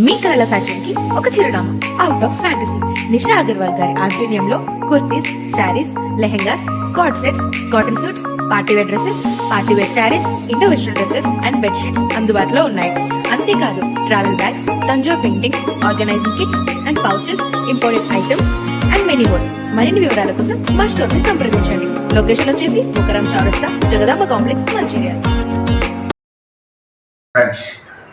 మీ కళల ఫ్యాషన్ కి ఒక చిరునామా out of fantasy. Nisha Agarwal గారి ఆధ్వర్యంలో kurtis, saris, lehengas, cord sets, cotton suits, partywear dresses, partywear saris, Indo western dresses and bedsheets అందుబాటులో ఉన్నాయి. అంతేకాదు travel bags, Tanjore paintings, organizing kits and pouches, imported items and many more. మరిన్ని వివరాల కోసం మా స్టోర్ ని సంప్రదించండి. లొకేషన్ వచ్చేసి ముకరం చౌరస్తా, జగదాంబ కాంప్లెక్స్, మంచిర్యాల.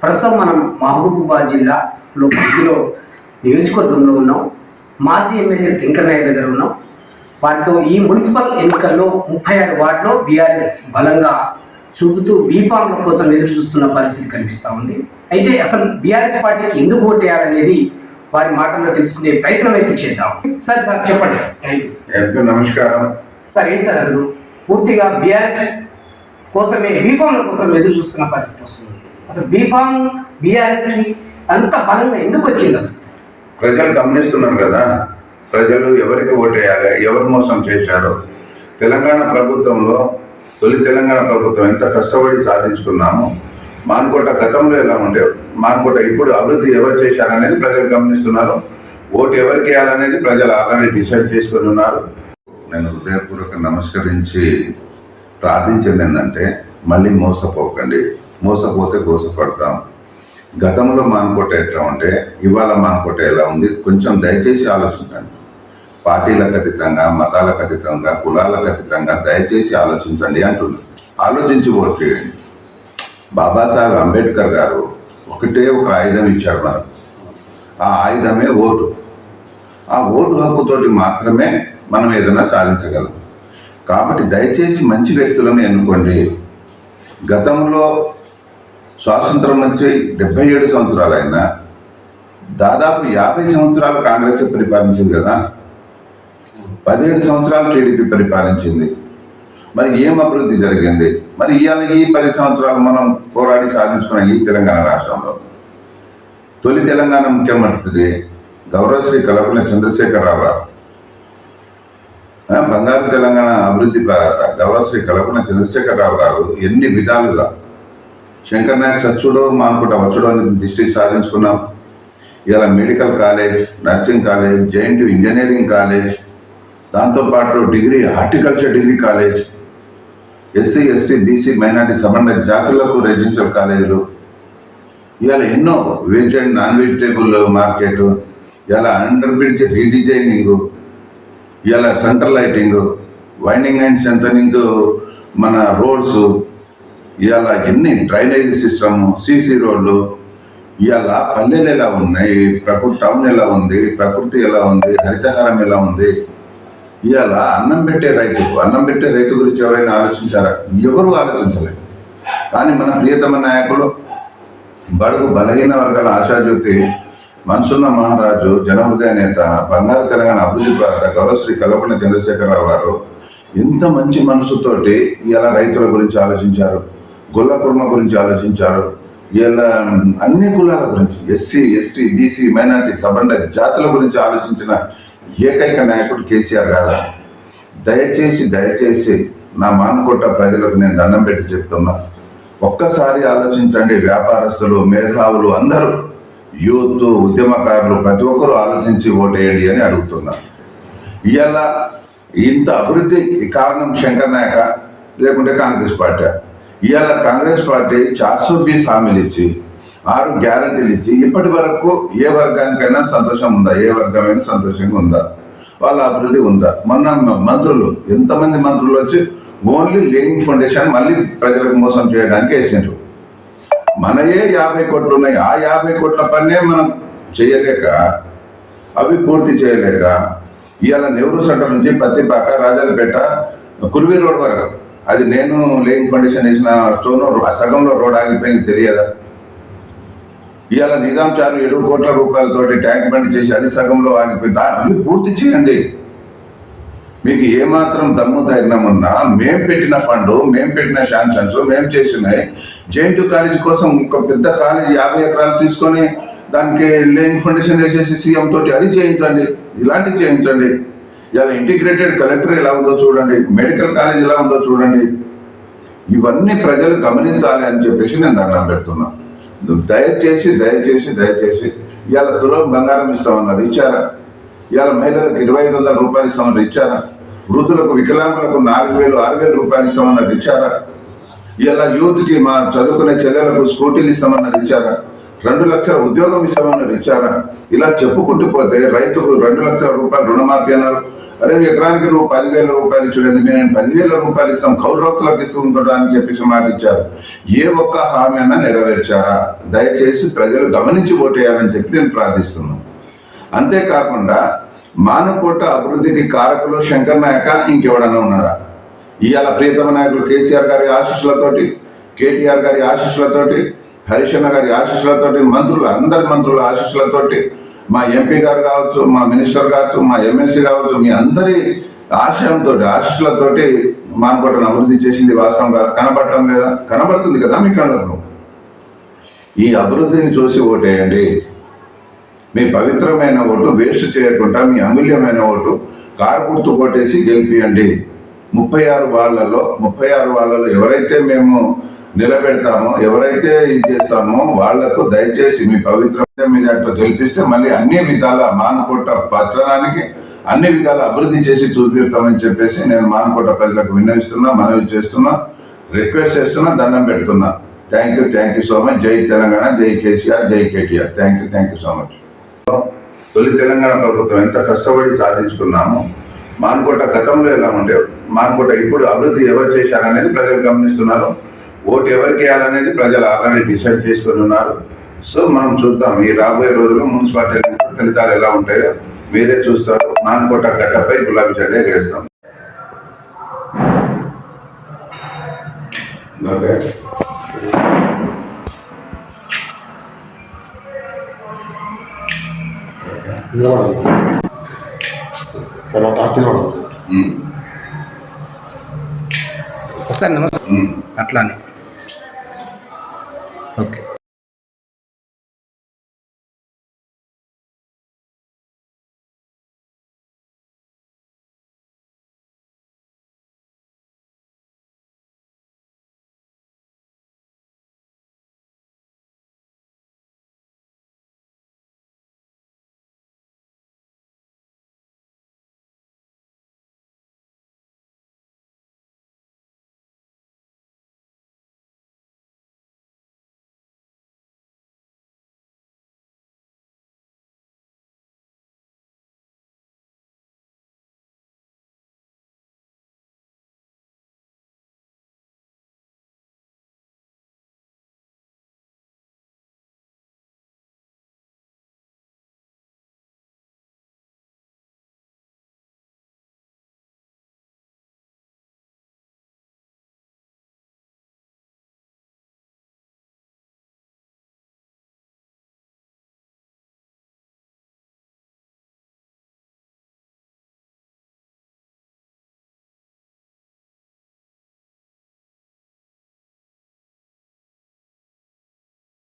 ప్రస్తుతం మనం మహబూబాబాద్ జిల్లాలో పరిధిలో నియోజకవర్గంలో ఉన్నాం. మాజీ ఎమ్మెల్యే శంకర్ నాయక్ దగ్గర ఉన్నాం. వారితో ఈ మున్సిపల్ ఎన్నికల్లో 36 వార్డులో బీఆర్ఎస్ బలంగా చూపుతూ బీఫామ్ల కోసం ఎదురు చూస్తున్న పరిస్థితి కనిపిస్తూ ఉంది. అయితే అసలు బీఆర్ఎస్ పార్టీకి ఎందుకు ఓటు వేయాలనేది వారి మాటల్లో తెలుసుకునే ప్రయత్నం అయితే చేద్దాం. సార్ చెప్పండి సార్. Thank you sir. నమస్కారం సార్. ఏంటి సార్ అసలు పూర్తిగా బీఆర్ఎస్ కోసమే బీఫామ్ల కోసం ఎదురు చూస్తున్న పరిస్థితి వస్తుంది. అసలు బీఫామ్ బీఆర్ఎస్ అంత బలంగా ఎందుకు వచ్చింది? అసలు ప్రజలు గమనిస్తున్నారు కదా, ప్రజలు ఎవరికి ఓటేయాలి, ఎవరు మోసం చేశారో. తెలంగాణ ప్రభుత్వంలో తొలి తెలంగాణ ప్రభుత్వం ఎంత కష్టపడి సాధించుకున్నామో, మానుకోట గతంలో ఎలా ఉండే, మానుకోట ఇప్పుడు అభివృద్ధి ఎవరు చేశారనేది ప్రజలు గమనిస్తున్నారు. ఓటు ఎవరికి వేయాలనేది ప్రజలు ఆల్రెడీ డిసైడ్ చేసుకుని ఉన్నారు. నేను హృదయపూర్వక నమస్కరించి ప్రార్థించింది ఏంటంటే, మళ్ళీ మోసపోకండి. మోసపోతే మోసపడతాం. గతంలో మానుకోట ఎట్లా ఉంటే ఇవాళ మానుకోట ఎలా ఉంది కొంచెం దయచేసి ఆలోచించండి. పార్టీలకు అతీతంగా, మతాలకు అతీతంగా, కులాలకు అతీతంగా దయచేసి ఆలోచించండి అంటున్నారు. ఆలోచించి ఓటు చేయండి. బాబాసాహెబ్ అంబేద్కర్ గారు ఒకటే ఒక ఆయుధం ఇచ్చాడు మనకు. ఆ ఆయుధమే ఓటు. ఆ ఓటు హక్కుతోటి మాత్రమే మనం ఏదైనా సాధించగలం. కాబట్టి దయచేసి మంచి వ్యక్తులను ఎన్నుకోండి. గతంలో స్వాతంత్రం వచ్చి 77 సంవత్సరాలైనా దాదాపు 50 సంవత్సరాలు కాంగ్రెస్ పరిపాలించింది కదా, 17 సంవత్సరాలు టీడీపీ పరిపాలించింది. మరి ఏం అభివృద్ధి జరిగింది? మరి ఇవాళ ఈ 10 సంవత్సరాలు మనం పోరాడి సాధించుకున్న ఈ తెలంగాణ రాష్ట్రంలో తొలి తెలంగాణ ముఖ్యమంత్రి గౌరవశ్రీ కల్వకుంట్ల చంద్రశేఖరరావు గారు, బంగారు తెలంగాణ అభివృద్ధి గౌరవశ్రీ కల్వకుంట్ల చంద్రశేఖరరావు గారు ఎన్ని విధాలుగా శంకర్ నాయక్ సచ్చుడో మానుకుంటా వచ్చుడో అని డిస్ట్రిక్ట్ సాధించుకున్నాం. ఇలా medical college, nursing college, JNTU engineering college, దాంతోపాటు degree horticulture degree college, SC ST BC minority సబండ జాతులకు రెసిడెన్షియల్ కాలేజీలు, ఇవాళ ఎన్నో veg and non vegetable market, ఇలా అండర్ బ్రిడ్జ్ రీడిజైనింగ్, ఇలా central lighting, winding and strengthening, మన రోడ్స్, ఇవాళ ఎన్ని డ్రైనేజ్ సిస్టమ్, సీసీ రోడ్లు, ఇవాళ పల్లెలు ఎలా ఉన్నాయి, ప్రకృతి టౌన్ ఎలా ఉంది, ప్రకృతి ఎలా ఉంది, హరితహారం ఎలా ఉంది. ఇవాళ అన్నం పెట్టే రైతు గురించి ఎవరైనా ఆలోచించారా? ఎవరు ఆలోచించలేదు. కానీ మన ప్రియతమ నాయకులు, బడుగు బలహీన వర్గాల ఆశాజ్యోతి, మనసున్న మహారాజు, జనహృదయ నేత, బంగారు తెలంగాణ అభివృద్ధి ప్రాంత గౌరవశ్రీ కల్వకుంట్ల చంద్రశేఖరరావు గారు ఎంత మంచి మనసుతోటి ఇలా రైతుల గురించి ఆలోచించారు, గొల్ల కుర్మ గురించి ఆలోచించారు, ఇలా అన్ని కులాల గురించి, ఎస్సీ ఎస్టీ బీసీ మైనార్టీ సబండ జాతుల గురించి ఆలోచించిన ఏకైక నాయకుడు కేసీఆర్ గారు. దయచేసి నా మానుకోట ప్రజలకు నేను దండం పెట్టి చెప్తున్నా, ఒక్కసారి ఆలోచించండి. వ్యాపారస్తులు, మేధావులు అందరూ, యూత్, ఉద్యమకారులు ప్రతి ఒక్కరూ ఆలోచించి ఓటేయండి అని అడుగుతున్నా. ఇవాళ ఇంత అభివృద్ధి కారణం శంకర్ నాయక లేకుంటే కాంగ్రెస్ పార్టీ? ఇవాళ కాంగ్రెస్ పార్టీ 420 హామీలు ఇచ్చి 6 గ్యారంటీలు ఇచ్చి ఇప్పటి వరకు ఏ వర్గానికైనా సంతోషం ఉందా? ఏ వర్గమైనా సంతోషంగా ఉందా? వాళ్ళ అభివృద్ధి ఉందా? మొన్న మంత్రులు, ఎంతమంది మంత్రులు వచ్చి ఓన్లీ లేయింగ్ ఫౌండేషన్ మళ్ళీ ప్రజలకు మోసం చేయడానికి వేసిండ్రు. మనయే 50 కోట్లు ఉన్నాయి. ఆ 50 కోట్ల పన్నే మనం చేయలేక, అవి పూర్తి చేయలేక, ఇవాళ నెహ్రూ సెంటర్ నుంచి పత్తిపాక, రాజాలపేట, కుర్వీ రోడ్ వరకు అది నేను లేయింగ్ ఫౌండేషన్ వేసిన స్టోన్ సగంలో రోడ్ ఆగిపోయింది తెలియదా? ఇవాళ నిజాం చారు 7 కోట్ల రూపాయలతోటి ట్యాంక్ బండ్ చేసి అది సగంలో ఆగిపోయింది. అవి పూర్తి చేయండి. మీకు ఏమాత్రం దమ్ము ధైర్యం ఉన్నా, మేము పెట్టిన ఫండ్, మేము పెట్టిన శాంక్షన్స్, మేము చేసినాయి. జేఎన్టీయూ కాలేజీ కోసం ఒక పెద్ద కాలేజీ 50 ఎకరాలు తీసుకొని దానికి లేయింగ్ ఫౌండేషన్ వేసేసి సీఎం తోటి అది చేయించండి, ఇలాంటివి చేయించండి. ఇలా ఇంటిగ్రేటెడ్ కలెక్టర్ ఎలా ఉందో చూడండి, మెడికల్ కాలేజ్ ఎలా ఉందో చూడండి. ఇవన్నీ ప్రజలు గమనించాలి అని చెప్పేసి నేను దండం పెడుతున్నా. దయచేసి దయచేసి దయచేసి ఇవాళ తులం బంగారం ఇస్తామన్నారు, ఇచ్చారా? ఇవాళ మహిళలకు 2500 రూపాయలు ఇస్తామన్నారు, ఇచ్చారా? వృద్ధులకు వికలాంగులకు 4000 6000 రూపాయలు ఇస్తామన్నారు, ఇచ్చారా? ఇలా యూత్కి మా చదువుకునే చెల్లెలకు స్కూటీలు ఇస్తామన్నారు, ఇచ్చారా? 2 లక్షల ఉద్యోగం ఇస్తామన్నారు, ఇచ్చారా? ఇలా చెప్పుకుంటూ పోతే రైతుకు 2 లక్షల రూపాయలు రుణమాఫీ అన్నారు. అరే ఎకరానికి నువ్వు 10,000 రూపాయలు చూడండి, మేము 10,000 రూపాయలు ఇస్తాం, కౌలు రైతులకు ఇస్తుంటా అని చెప్పేసి మాట ఇచ్చారు. ఏ ఒక్క హామీ అయినా నెరవేర్చారా? దయచేసి ప్రజలు గమనించి ఓటేయాలని చెప్పి నేను ప్రార్థిస్తున్నాను. అంతేకాకుండా మానుకోట అభివృద్ధికి కారకులు శంకర్ నాయక ఇంకెవడన్నా ఉన్నాడా? ఇవాళ ప్రియతమ నాయకులు కేసీఆర్ గారి ఆశీస్సులతోటి, కేటీఆర్ గారి ఆశీస్సులతోటి, హరీషన్న గారి ఆశీస్సులతోటి, మంత్రులు అందరి మంత్రుల ఆశీస్సులతోటి, మా ఎంపీ గారు కావచ్చు, మా మినిస్టర్ కావచ్చు, మా ఎమ్మెల్సీ కావచ్చు, మీ అందరి ఆశయంతో ఆశీస్సులతోటి మానుకోటను అభివృద్ధి చేసింది వాస్తవంగా కనబడటం లేదా? కనబడుతుంది కదా మీ కళ్ళకు. ఈ అభివృద్ధిని చూసి ఓటేయండి. మీ పవిత్రమైన ఓటు వేస్ట్ చేయకుండా మీ అమూల్యమైన ఓటు కారు గుర్తు కొట్టేసి గెలిపియండి. 36 వాళ్ళలో ఎవరైతే మేము నిలబెడతామో, ఎవరైతే ఇది చేస్తామో వాళ్లకు దయచేసి మీ పవిత్రమైన మెజార్టీతో గెలిపిస్తే మళ్ళీ అన్ని విధాల మానుకోట పట్టణానికి అన్ని విధాల అభివృద్ధి చేసి చూపిస్తామని చెప్పేసి నేను మానుకోట ప్రజలకు విన్నవిస్తున్నా, మనవి చేస్తున్నా, రిక్వెస్ట్ చేస్తున్నా, దండం పెడుతున్నా. Thank you so much. జై తెలంగాణ, జై కేసీఆర్, జై KTR. Thank you so much. తొలి తెలంగాణ ప్రభుత్వం ఎంత కష్టపడి సాధించుకున్నామో, మానుకోట గతంలో ఎలా ఉంటే మానుకోట ఇప్పుడు అభివృద్ధి ఎవరు చేశారనేది ప్రజలు గమనిస్తున్నారు. ఓటు ఎవరికి వేయాలనేది ప్రజలు ఆల్రెడీ డిసైడ్ చేసుకుని ఉన్నారు. సో మనం చూద్దాం ఈ రాబోయే రోజుల్లో మున్సిపాలిటీ ఫలితాలు ఎలా ఉంటాయో మీరే చూస్తారు. మానుకోట గడ్డపై గులాబీ జెండా ఎగరేస్తాం. ఓకే, ఒకసారి నమస్తే అట్లానే